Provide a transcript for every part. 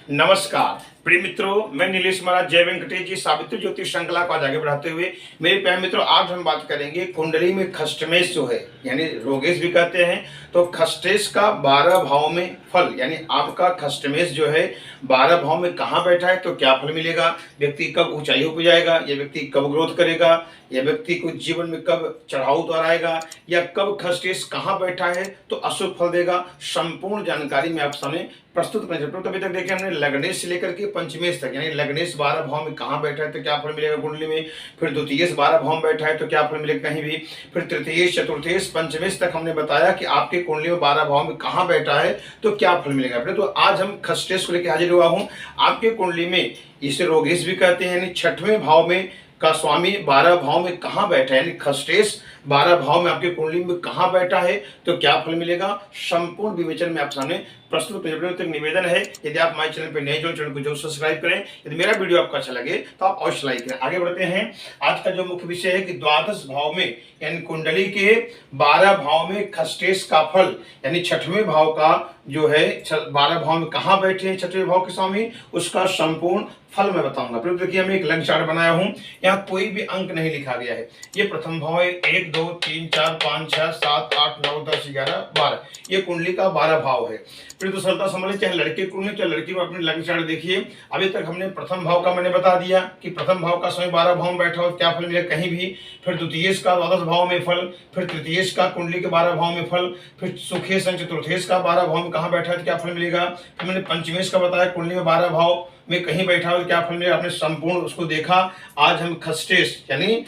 नमस्कार प्रिय मित्रों, मैं नीलेश महाराज जय वेंकटेश जी सावित्री ज्योतिष श्रृंखला को आज आगे बढ़ाते हुए मेरे प्यारे मित्रों, आज हम बात करेंगे कुंडली में खष्टमेश जो है यानी रोगेश भी कहते हैं। तो खष्टेश का 12 भाव में फल यानी आपका खष्टमेश जो है 12 भाव में कहाँ बैठा है तो क्या फल मिलेगा, व्यक्ति कब ऊंचाइयों पर जाएगा, यह व्यक्ति कब ग्रोथ करेगा, यह व्यक्ति को जीवन में कब चढ़ाव उतार आएगा, या कब खष्टेश कहाँ बैठा है तो अशुभ फल देगा, संपूर्ण जानकारी मैं आप सामने प्रस्तुत कर सकता हूं। तभी तक देखिए हमने लग्नेश से लेकर के पंचमेश तक यानी लग्नेश 12 भाव में कहाँ बैठा है तो क्या फल मिलेगा कुंडली में, फिर द्वितीयेश 12 भाव में बैठा है तो क्या फल मिलेगा कहीं भी, फिर तृतीयेश चतुर्थेश पंचमेश तक हमने बताया कि आपके कुंडली में 12 भाव में कहाँ बैठा है तो क्या फल मिलेगा। तो आज हम खष्टेश को लेकर हाजिर हुआ हूँ। आपके कुंडली में इसे रोगेश भी कहते हैं यानी 6वें भाव में का स्वामी 12 भाव में कहाँ बैठा है, यानी खष्टेश 12 भाव में आपके कुंडली में कहाँ बैठा है तो क्या फल मिलेगा, संपूर्ण विवेचन में आप सामने प्रस्तुत करने निवेदन है। यदि आप हमारे चैनल पर नए जो चैनल को जरूर सब्सक्राइब करें। यदि मेरा वीडियो आपको अच्छा लगे तो आप अवश्य लाइक करें। आगे बढ़ते हैं। आज का जो मुख्य विषय है कि द्वादश भाव में यानी कुंडली के 12 भाव में खष्टेश का फल यानी 6वें भाव का जो है 12 भाव में कहाँ बैठे हैं 6वें भाव के स्वामी, उसका संपूर्ण फल मैं बताऊंगा। फिर देखिए मैं एक लंग चार्ट बनाया हूं, यहाँ कोई भी अंक नहीं लिखा गया है। ये प्रथम भाव है 1 2 3 4 5 6 7 8 9 10 11 12, ये कुंडली का 12 भाव है। फिर तो सरलता समझ लें, चाहे लड़के कुंडली चाहे लड़की को अपने लंग चार्ट देखिए। अभी तक हमने प्रथम भाव का मैंने बता दिया कि प्रथम भाव का समय 12 भाव में बैठा हो क्या फल मिलेगा कहीं भी, फिर द्वितीयेश का 12 भाव में फल, फिर तृतीयेश का कुंडली के 12 भाव में फल, फिर सुखेश चतुर्थेश का 12 भाव में कहाँ बैठा है तो क्या फल मिलेगा, फिर मैंने पंचमेश का बताया कुंडली में 12 भाव में कहीं बैठा हो क्या फल मिलेगा, आपने संपूर्ण उसको देखा। आज हम खष्टेश यानी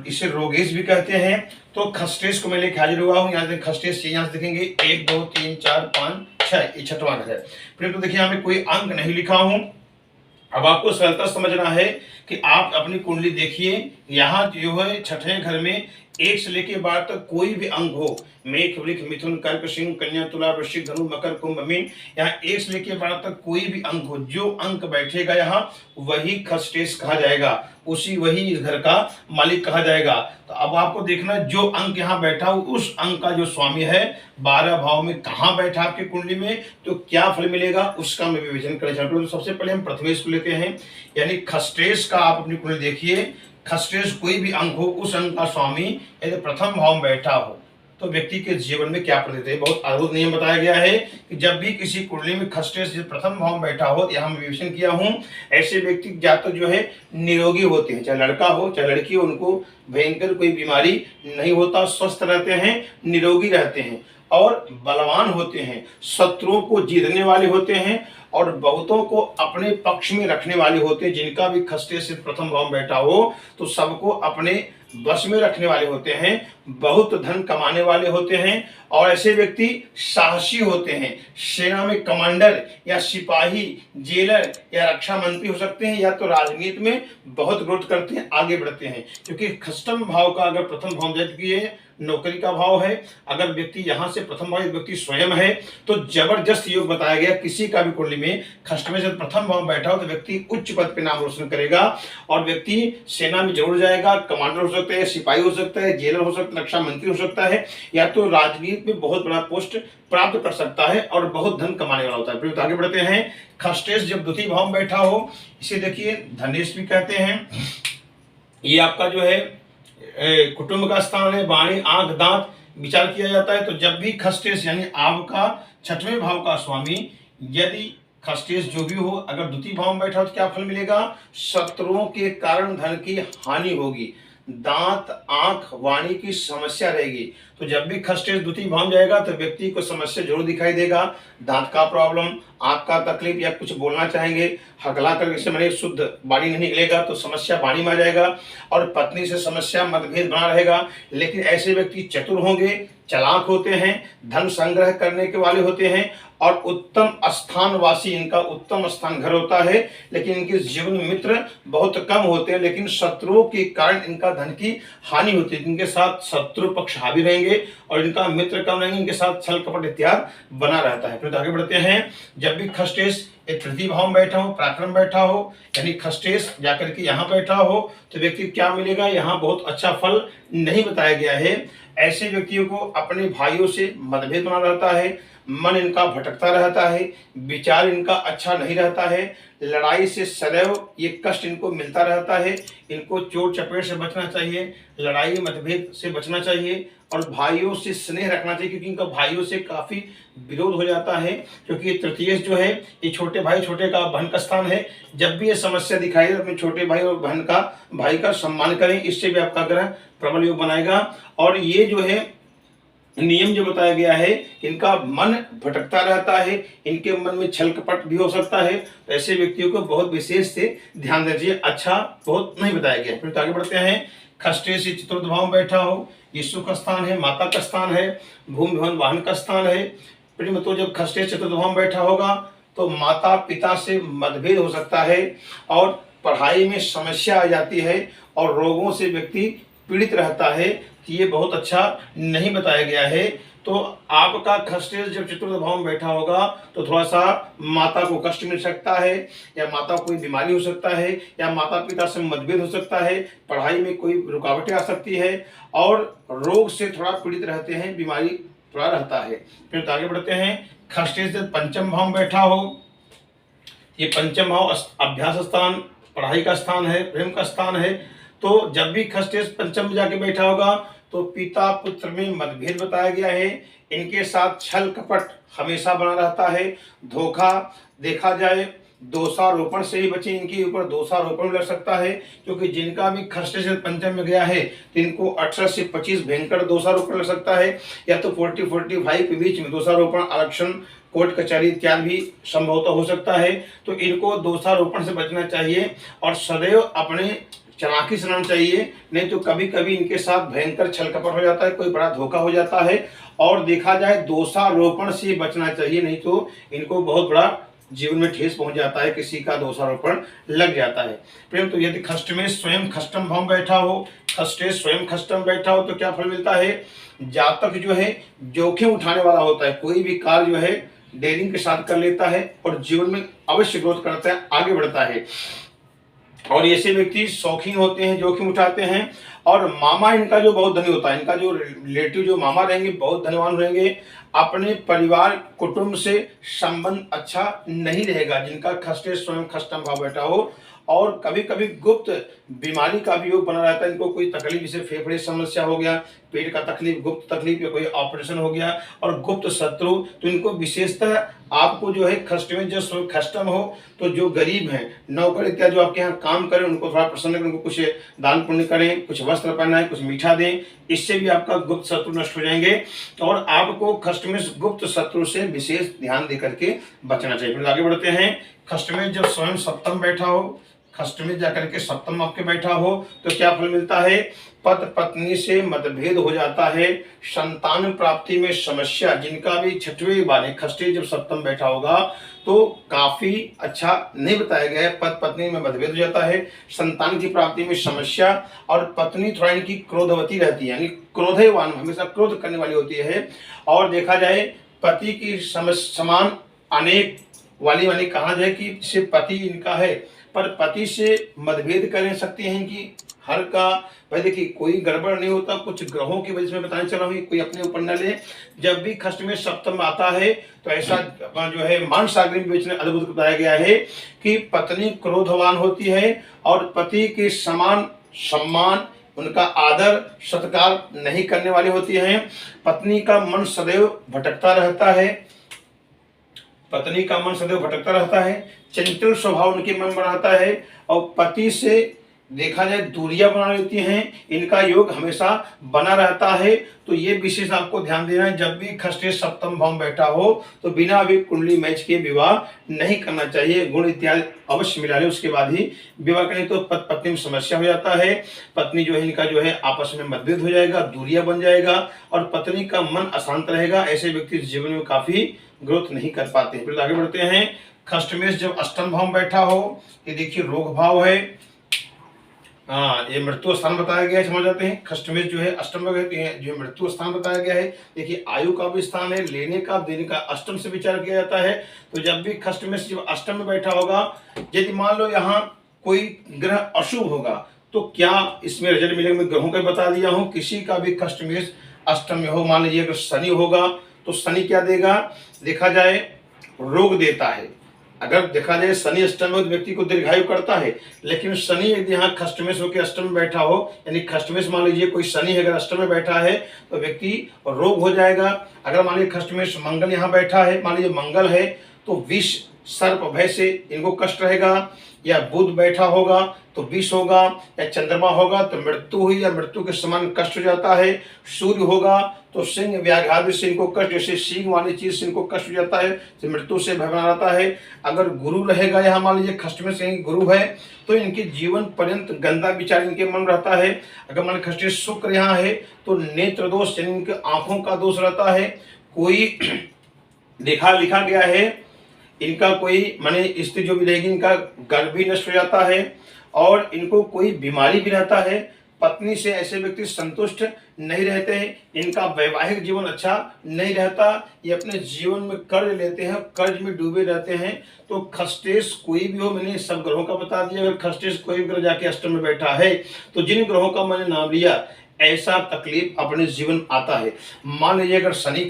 इसे रोगेश भी कहते हैं तो खष्टेश को मैं लेकर हाजिर हुआ हूँ। यहाँ खष्टेश यहाँ से देखेंगे 1 2 3 4 5 6, ये 6वां है। फिर तो देखिए यहाँ में कोई अंक नहीं लिखा हूँ। अब आपको सरलता समझना है कि आप अपनी कुंडली देखिए, यहाँ जो है 6वें घर में 1 से लेके 12 तक कोई भी अंक हो, मेष वृष मिथुन कर्क सिंह कन्या तुला वृश्चिक धनु मकर कुंभ मीन, यहाँ 1 से लेके 12 तक कोई भी अंक हो, जो अंक बैठेगा यहाँ वही खष्टेश कहा जाएगा, उसी वही इस घर का मालिक कहा जाएगा। तो अब आपको देखना जो अंक यहाँ बैठा हो उस अंक का जो स्वामी है 12 भाव में कहाँ बैठा आपकी कुंडली में तो क्या फल मिलेगा उसका मैं विवेचन करना चाहता हूँ। तो सबसे पहले हम प्रथमेश को लेते हैं यानी खष्टेश का आप अपनी कुंडली देखिए। खष्टेश कोई भी अंक हो उस अंक का स्वामी यदि प्रथम भाव में बैठा हो तो व्यक्ति के जीवन में क्या प्रतीत है। बहुत अद्भुत नियम बताया गया है कि जब भी किसी कुंडली में खष्टेश प्रथम भाव में बैठा हो, यहाँ मैं विवेचन किया हूँ, ऐसे व्यक्ति ज्यादा जो है निरोगी होते हैं, चाहे लड़का हो चाहे लड़की हो, उनको भयंकर कोई बीमारी नहीं होता, स्वस्थ रहते हैं, निरोगी रहते हैं और बलवान होते हैं, शत्रुओं को जीतने वाले होते हैं और बहुतों को अपने पक्ष में रखने वाले होते हैं। जिनका भी खष्टेश प्रथम भाव में बैठा हो तो सबको अपने बस में रखने वाले होते हैं, बहुत धन कमाने वाले होते हैं और ऐसे व्यक्ति साहसी होते हैं। सेना में कमांडर या सिपाही, जेलर या रक्षा मंत्री हो सकते हैं, या तो राजनीति में बहुत ग्रोथ करते हैं, आगे बढ़ते हैं। क्योंकि खष्टम भाव का अगर प्रथम भाव है नौकरी का भाव है, अगर व्यक्ति यहां से प्रथम भाव व्यक्ति स्वयं है तो जबरदस्त योग बताया गया। किसी का भी कुंडली में खष्टमेश से प्रथम भाव में बैठा हो तो व्यक्ति उच्च पद पे नाम रोशन करेगा और व्यक्ति सेना में जरूर जाएगा, कमांडर हो सकता है, सिपाही हो सकता है, जेलर हो सकता है, रक्षा मंत्री हो सकता है, या तो राजनीति में बहुत बड़ा पोस्ट प्राप्त कर सकता है और बहुत धन कमाने वाला होता है। फिर आगे बढ़ते हैं। खष्टेश जब द्वितीय भाव में बैठा हो इसे देखिए धनेश भी कहते हैं। ये आपका जो है कुटुंब का स्थान है, वाणी आंख दांत विचार किया जाता है। तो जब भी खष्टेश यानी आपका 6वें भाव का स्वामी यदि खष्टेश जो भी हो अगर द्वितीय भाव में बैठा हो तो क्या फल मिलेगा, शत्रुओं के कारण धन की हानि होगी, दांत आंख वाणी की समस्या रहेगी। तो जब भी खष्टेश द्वितीय भाव में जाएगा तो व्यक्ति को समस्या जरूर दिखाई देगा, दांत का प्रॉब्लम, आंख का तकलीफ, या कुछ बोलना चाहेंगे हकला कर जैसे मैंने शुद्ध वाणी नहीं निकलेगा तो समस्या वाणी में आ जाएगा और पत्नी से समस्या मतभेद बना रहेगा। लेकिन ऐसे व्यक्ति चतुर होंगे, चालाक होते हैं, धन संग्रह करने के वाले होते हैं और उत्तम स्थानवासी, इनका उत्तम स्थान घर होता है। लेकिन इनके जीवन मित्र बहुत कम होते हैं, लेकिन शत्रुओं के कारण इनका धन की हानि होती है। इनके साथ शत्रु पक्ष हावी रहेंगे और इनका मित्र कम रहेंगे, इनके साथ छल कपट इत्यादि बना रहता है। फिर आगे बढ़ते हैं। जब भी खष्टेश एक तृतीय भाव में बैठा हो, पराक्रम बैठा हो यानी खष्टेश जाकर के यहाँ बैठा हो तो व्यक्ति क्या मिलेगा, यहाँ बहुत अच्छा फल नहीं बताया गया है। ऐसे व्यक्तियों को अपने भाइयों से मतभेद बना रहता है, मन इनका भटकता रहता है, विचार इनका अच्छा नहीं रहता है, लड़ाई से सदैव ये कष्ट इनको मिलता रहता है। इनको चोट चपेट से बचना चाहिए, लड़ाई मतभेद से बचना चाहिए और भाइयों से स्नेह रखना चाहिए, क्योंकि इनका भाइयों से काफ़ी विरोध हो जाता है। क्योंकि ये तृतीय जो है ये छोटे भाई छोटे का बहन का स्थान है। जब भी ये समस्या दिखाई दे अपने छोटे भाई और बहन का भाई का सम्मान करें, इससे भी आपका ग्रह प्रबल योग बनाएगा। और ये जो है नियम जो बताया गया है, इनका मन भटकता रहता है, इनके मन में छल कपट भी हो सकता है, तो ऐसे व्यक्तियों को बहुत विशेष से ध्यान देना चाहिए। अच्छा बहुत नहीं बताया गया। फिर तो आगे बढ़ते हैं। खष्टे से चतुर्थ भाव में बैठा हो, ये सुख का स्थान है, माता का स्थान है, भूमि भवन वाहन का स्थान है। प्रिय मित्रों, जब खष्टे चतुर्थ भाव में बैठा होगा तो माता पिता से मतभेद हो सकता है और पढ़ाई में समस्या आ जाती है और रोगों से व्यक्ति पीड़ित रहता है। ये बहुत अच्छा नहीं बताया गया है। तो आपका खष्टे जब चतुर्थ भाव में बैठा होगा तो थोड़ा सा माता को कष्ट मिल सकता है, या माता को कोई बीमारी हो सकता है, या माता पिता से मतभेद हो सकता है, पढ़ाई में कोई रुकावटें आ सकती है और रोग से थोड़ा पीड़ित रहते हैं, बीमारी थोड़ा रहता है। फिर आगे बढ़ते हैं। खष्टे से पंचम भाव में बैठा हो, ये पंचम भाव अभ्यास स्थान, पढ़ाई का स्थान है, प्रेम का स्थान है। तो जब भी खष्टे पंचम में जाके बैठा होगा तो पिता पुत्र में मतभेद बताया गया है। इनके साथ छल कपट हमेशा बना रहता है, धोखा देखा जाए, दोषारोपण से ही बचे, इनके ऊपर दोषारोपण लग सकता है। क्योंकि जिनका भी खष्टे से पंचम में गया है तो इनको 18 से 25 भयंकर दोषारोपण लग सकता है, या तो 40-45 के बीच में दोषारोपण, आरक्षण, कोर्ट कचहरी इत्यादि भी संभवतः हो सकता है। तो इनको दोषारोपण से बचना चाहिए और सदैव अपने चालाकी से रहना चाहिए, नहीं तो कभी कभी इनके साथ भयंकर छल कपट हो जाता है, कोई बड़ा धोखा हो जाता है। और देखा जाए दोषारोपण से बचना चाहिए, नहीं तो इनको बहुत बड़ा जीवन में ठेस पहुंच जाता है, किसी का दोषारोपण लग जाता है। प्रेम, तो यदि खष्ट में स्वयं खष्टम भाव बैठा हो, खष्टे स्वयं खष्टम बैठा हो तो क्या फल मिलता है? जातक जो है जोखिम उठाने वाला होता है, कोई भी कार्य जो है डेयरिंग के साथ कर लेता है और जीवन में अवश्य ग्रोथ करता है, आगे बढ़ता है। और ऐसे व्यक्ति शौकीन होते हैं, जोखिम उठाते हैं। और मामा इनका जो बहुत धनी होता है, इनका जो रिलेटिव जो मामा रहेंगे बहुत धनवान रहेंगे। अपने परिवार कुटुंब से संबंध अच्छा नहीं रहेगा जिनका खष्टे स्वयं खष्टम भाव बैठा हो। और कभी कभी गुप्त बीमारी का भी योग बना रहता है, इनको कोई तकलीफ, जैसे फेफड़े समस्या हो गया, पेट का तकलीफ, गुप्त तकलीफ, या कोई ऑपरेशन हो गया और गुप्त शत्रु, तो इनको विशेषतः आपको जो है खष्ट में जब खष्टम हो तो जो गरीब हैं, नौकर इत्यादि जो आपके यहाँ काम करें उनको थोड़ा प्रसन्न करें, उनको कुछ दान पुण्य करें, कुछ वस्त्र पहनाएं, कुछ मीठा दें, इससे भी आपका गुप्त शत्रु नष्ट हो जाएंगे। और आपको खष्ट में गुप्त शत्रु से विशेष ध्यान दे करके बचना चाहिए। फिर आगे बढ़ते हैं। खष्ट में जब स्वयं सप्तम बैठा हो, खष्ट में जाकर के सप्तम आपके बैठा हो तो क्या फल मिलता है? पति पत्नी से मतभेद हो जाता है, संतान प्राप्ति में समस्या, जिनका भी छठवें वाले खष्टे जब सप्तम बैठा होगा तो काफी अच्छा नहीं बताया गया है। पति पत्नी में मतभेद हो जाता है, संतान की प्राप्ति में समस्या, और पत्नी थोड़ा इनकी क्रोधवती रहती है, यानी क्रोधवान, हमेशा क्रोध करने वाली होती है। और देखा जाए पति की समान अनेक वाली कहा जाए कि सिर्फ पति इनका है, पर पति से मतभेद कर सकती हैं इनकी हर का। भाई देखिए कोई गड़बड़ नहीं होता, कुछ ग्रहों की वजह से मैं बताने चला हूँ, कोई अपने ऊपर न ले। जब भी खष्ट में सप्तम आता है तो ऐसा जो है मानसागरी में बेचने अद्भुत बताया गया है कि पत्नी क्रोधवान होती है और पति के समान सम्मान, उनका आदर सत्कार नहीं करने वाली होती है। पत्नी का मन सदैव भटकता रहता है, पत्नी का मन सदैव भटकता रहता है, चंचल स्वभाव उनके मन बनाता है और पति से देखा जाए दूरियां बना लेती हैं, इनका योग हमेशा बना रहता है। तो ये विशेष आपको ध्यान देना है, जब भी खष्टे सप्तम भाव में बैठा हो तो बिना अभी कुंडली मैच के विवाह नहीं करना चाहिए, गुण इत्यादि अवश्य मिला ले उसके बाद ही विवाह करें। तो पत्नी में समस्या हो जाता है, पत्नी जो है इनका जो है आपस में मतभेद हो जाएगा, दूरियां बन जाएगा और पत्नी का मन अशांत रहेगा। ऐसे व्यक्ति जीवन में काफी ग्रोथ नहीं कर पाते। फिर आगे बढ़ते हैं। खष्ट में जब अष्टम भाव में बैठा हो, ये देखिए रोग भाव है, हाँ ये मृत्यु स्थान बताया गया है, समझ जाते हैं। खष्ट में जो है अष्टम में जो मृत्यु स्थान बताया गया है। देखिए आयु का भी स्थान है, लेने का देने का, अष्टम से विचार किया जाता है। तो जब भी खष्ट में जब अष्टम में बैठा होगा, यदि मान लो यहाँ कोई ग्रह अशुभ होगा तो क्या इसमें रिजल्ट मिलेगा? मैं ग्रहों का बता दिया हूँ। किसी का भी खष्ट में अष्टम में हो, मान लीजिए अगर शनि होगा तो शनि क्या देगा, देखा जाए रोग देता है। अगर देखा जाए शनि अष्टम में, तो व्यक्ति को दीर्घायु करता है, लेकिन शनि यदि यहाँ खष्टमेश होकर अष्टम में बैठा हो, यानी खष्टमेश मान लीजिए कोई शनि है अगर अष्टम में बैठा है तो व्यक्ति रोग हो जाएगा। अगर मान लीजिए खष्टमेश मंगल यहाँ बैठा है, मान लीजिए मंगल है, तो विष सर्प भय से इनको कष्ट रहेगा, या बुध बैठा होगा तो विष होगा, या चंद्रमा होगा तो मृत्यु हुई या मृत्यु के समान कष्ट हो जाता है। सूर्य होगा तो सिंह व्याघात से इनको कष्ट, जैसे सिंह वाली चीज से इनको कष्ट हो जाता है, तो मृत्यु से भय बना रहता है। अगर गुरु रहेगा यहाँ मान लीजिए खष्ट में से गुरु है तो इनके जीवन पर्यंत गंदा विचार इनके मन रहता है। अगर मान खष्ट शुक्र यहाँ है तो नेत्र दोष यानी इनके आंखों का दोष रहता है। कोई देखा लिखा गया है इनका कोई माने स्थिति जो भी रहेगी इनका गर्भ भी नष्ट हो जाता है, और इनको कोई बीमारी भी रहता है। पत्नी से ऐसे व्यक्ति संतुष्ट नहीं रहते हैं, इनका वैवाहिक जीवन अच्छा नहीं रहता, ये अपने जीवन में कर्ज लेते हैं, कर्ज में डूबे रहते हैं। तो खष्टेश कोई भी हो, मैंने सब ग्रहों का बता दिया। अगर खष्टेश कोई भी ग्रह जाके अष्टम में बैठा है तो जिन ग्रहों का मैंने नाम लिया ऐसा तकलीफ अपने जीवन आता है। मान लीजिए अगर शनि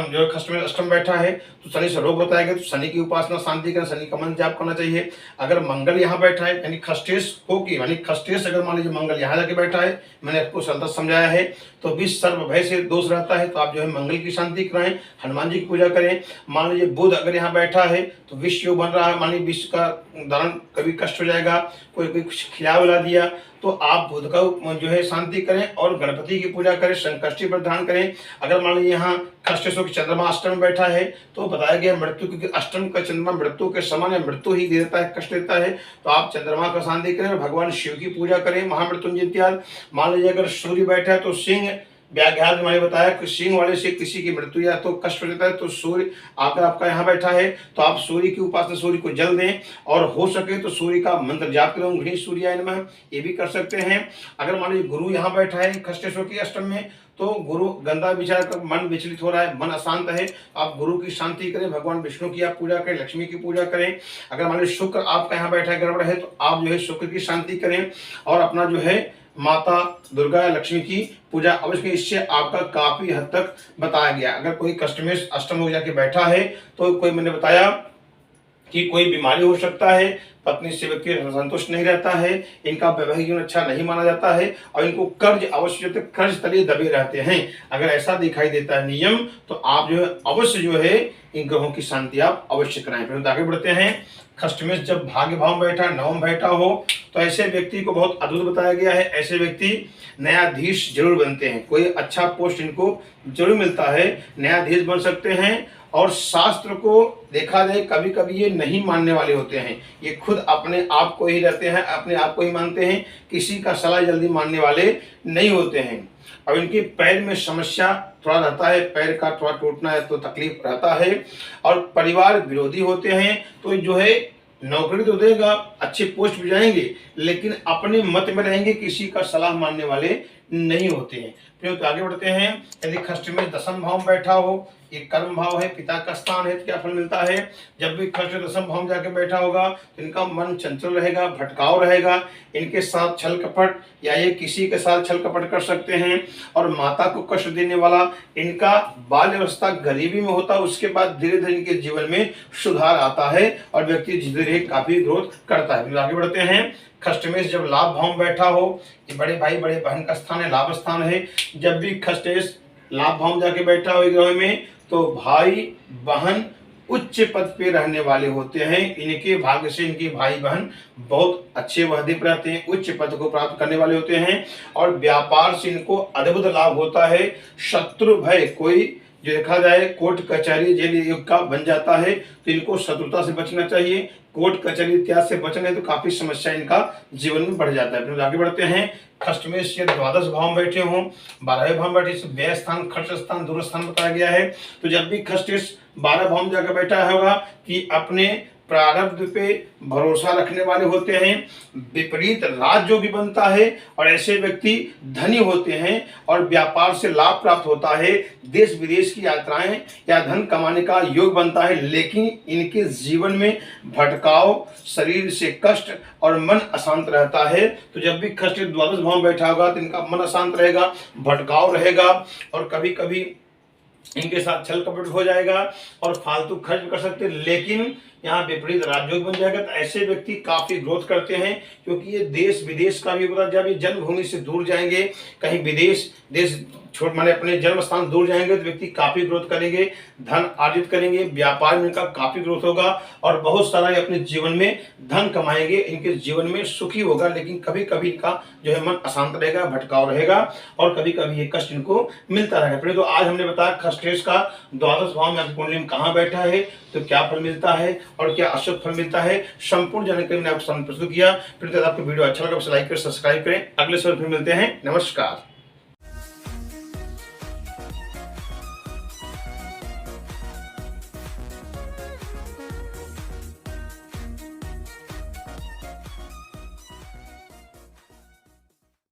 जो खष्ट में अष्टम बैठा है तो शनि से रोग बताएगा, तो शनि की उपासना शांति करें, शनि का मंत्र जाप करना चाहिए। अगर मंगल यहाँ बैठा है यानी खष्टेश होगी, यानी खष्टेश अगर मान लीजिए मंगल यहाँ जाके बैठा है, मैंने आपको सरलता समझाया है, तो विष सर्व भय से दोष रहता है, तो आप जो है मंगल की शांति कराएं, हनुमान जी की पूजा करें। मान लीजिए बुध अगर यहाँ बैठा है तो विष योग बन रहा है, मान लीजिए विष का धारण कभी कष्ट हो जाएगा, कोई कुछ खिला विला दिया, तो आप बुध का जो है शांति करें और गणपति की पूजा करें, संकष्टी पर ध्यान करें। अगर मान लीजिए यहाँ खष्टेश की चंद्रमा अष्टम में बैठा है तो बताया गया मृत्यु, क्योंकि अष्टम का चंद्रमा मृत्यु के समान है, मृत्यु ही देता है, कष्ट देता है, तो आप चंद्रमा का शांति करें और भगवान शिव की पूजा करें, महामृत्युंजय इत्यादि। मान लीजिए अगर सूर्य बैठा है तो सिंह व्याघात मैंने बताया कि सिंह वाले से किसी की मृत्यु या तो कष्ट हो जाता है, तो सूर्य अगर आपका यहाँ बैठा है तो आप सूर्य की उपासना, सूर्य को जल दें, और हो सके तो सूर्य का मंत्र जाप करें, घृणी सूर्याय नमः, ये भी कर सकते हैं। अगर मान लीजिए गुरु यहाँ बैठा है खष्टेश्वर की अष्टम में, तो गुरु गंदा विचार कर मन विचलित हो रहा है, मन अशांत है, आप गुरु की शांति करें, भगवान विष्णु की आप पूजा करें, लक्ष्मी की पूजा करें। अगर मान लीजिए शुक्र आपका यहाँ बैठा है गड़बड़ है तो आप जो है शुक्र की शांति करें और अपना जो है माता दुर्गा या लक्ष्मी की पूजा अवश्य। इससे आपका काफी हद तक बताया गया। अगर कोई कष्टमेश अष्टम हो जाके बैठा है तो कोई मैंने बताया कि कोई बीमारी हो सकता है, पत्नी से व्यक्ति संतुष्ट नहीं रहता है, इनका वैवाहिक जीवन अच्छा नहीं माना जाता है, और इनको कर्ज अवश्य कर्ज तले दबे रहते हैं। अगर ऐसा दिखाई देता है नियम तो आप जो है अवश्य जो है इन ग्रहों की शांति आप अवश्य कराएं। फिर आगे बढ़ते हैं। खष्टमेश जब भाग्य भाव में बैठा, नवम बैठा हो, तो ऐसे व्यक्ति को बहुत अद्भुत बताया गया है, ऐसे व्यक्ति न्यायाधीश जरूर बनते हैं, कोई अच्छा पोस्ट इनको जरूर मिलता है, न्यायाधीश बन सकते हैं। और शास्त्र को देखा जाए कभी कभी ये नहीं मानने वाले होते हैं, ये खुद अपने आप को ही रहते हैं, अपने आप को ही मानते हैं, किसी का सलाह जल्दी मानने वाले नहीं होते हैं। अब इनके पैर में समस्या थोड़ा रहता है, पैर का थोड़ा टूटना है तो तकलीफ रहता है, और परिवार विरोधी होते हैं, तो जो है नौकरी तो देगा, अच्छे पोस्ट भी जाएंगे, लेकिन अपने मत में रहेंगे, किसी का सलाह मानने वाले नहीं होते हैं। फिर आगे बढ़ते हैं। यदि खष्टमेश दशम भाव में बैठा हो, ये कर्म भाव है, पिता का स्थान है, तो क्या फल मिलता है? जब भी खष्ट दशम भाव में जाके बैठा होगा तो इनका मन चंचल रहेगा, भटकाव रहेगा, इनके साथ छल कपट या ये किसी के साथ छल कपट कर सकते हैं, और माता को कष्ट देने वाला इनका बाल्य अवस्था गरीबी में होता है, उसके बाद धीरे धीरे इनके जीवन में सुधार आता है और व्यक्ति धीरे धीरे काफी ग्रोथ करता है। आगे बढ़ते हैं। खष्टमेश जब लाभ भाव में बैठा हो, ये बड़े भाई बड़े बहन का स्थान है, लाभ स्थान है। जब भी खष्टेश लाभ भाव में जाके बैठा हो ग्रह में, तो भाई बहन उच्च पद पे रहने वाले होते हैं, इनके भाग्य से इनके भाई बहन बहुत अच्छे वहदे पर रहते हैं, उच्च पद को प्राप्त करने वाले होते हैं, और व्यापार से इनको अद्भुत लाभ होता है। शत्रु भय कोई जो देखा जाए कोर्ट कचहरी जेल युग का बन जाता है, तो इनको शत्रुता से बचना चाहिए, कोर्ट कचहरी इत्यादि से बचना है तो काफी समस्या इनका जीवन में बढ़ जाता है। फिर आगे बढ़ते हैं। खष्टमेश ये द्वादश भाव में बैठे हों, 12वें भाव में बैठे, व्यय स्थान, खर्च स्थान, दूर स्थान बताया गया है। तो जब भी खष्टेश 12 भाव में जाकर बैठा होगा कि अपने प्रारब्ध पे भरोसा रखने वाले होते हैं, विपरीत राजयोग भी बनता है, और ऐसे व्यक्ति धनी होते हैं और व्यापार से लाभ प्राप्त होता है, देश विदेश की यात्राएं या धन कमाने का योग बनता है, लेकिन इनके जीवन में भटकाव, शरीर से कष्ट और मन अशांत रहता है। तो जब भी खष्ट द्वादश भाव में बैठा होगा तो इनका मन अशांत रहेगा, भटकाव रहेगा, और कभी कभी इनके साथ छल कपट हो जाएगा और फालतू खर्च भी कर सकते हैं। लेकिन यहाँ विपरीत राजयोग बन जाएगा, तो ऐसे व्यक्ति काफी ग्रोथ करते हैं, क्योंकि ये देश विदेश का भी पता, जब ये जन्मभूमि से दूर जाएंगे, कहीं विदेश देश छोड़ माने अपने जन्म स्थान दूर जाएंगे, तो व्यक्ति काफी ग्रोथ करेंगे, धन अर्जित करेंगे, व्यापार में इनका काफी ग्रोथ होगा और बहुत सारा ये अपने जीवन में धन कमाएंगे, इनके जीवन में सुखी होगा। लेकिन कभी कभी इनका जो है मन अशांत रहेगा, भटकाव रहेगा और कभी कभी ये कष्ट इनको मिलता रहेगा। तो आज हमने बताया खष्टेश का द्वादश भाव में आपकी कुंडली में कहाँ बैठा है, तो क्या फल मिलता है और क्या अशुभ फल मिलता है, संपूर्ण जानकारी मैंने आपको सामने प्रस्तुत किया। फिर आपको वीडियो अच्छा लगा तो लाइक करें, सब्सक्राइब करें। अगले सवाल फिर मिलते हैं। नमस्कार।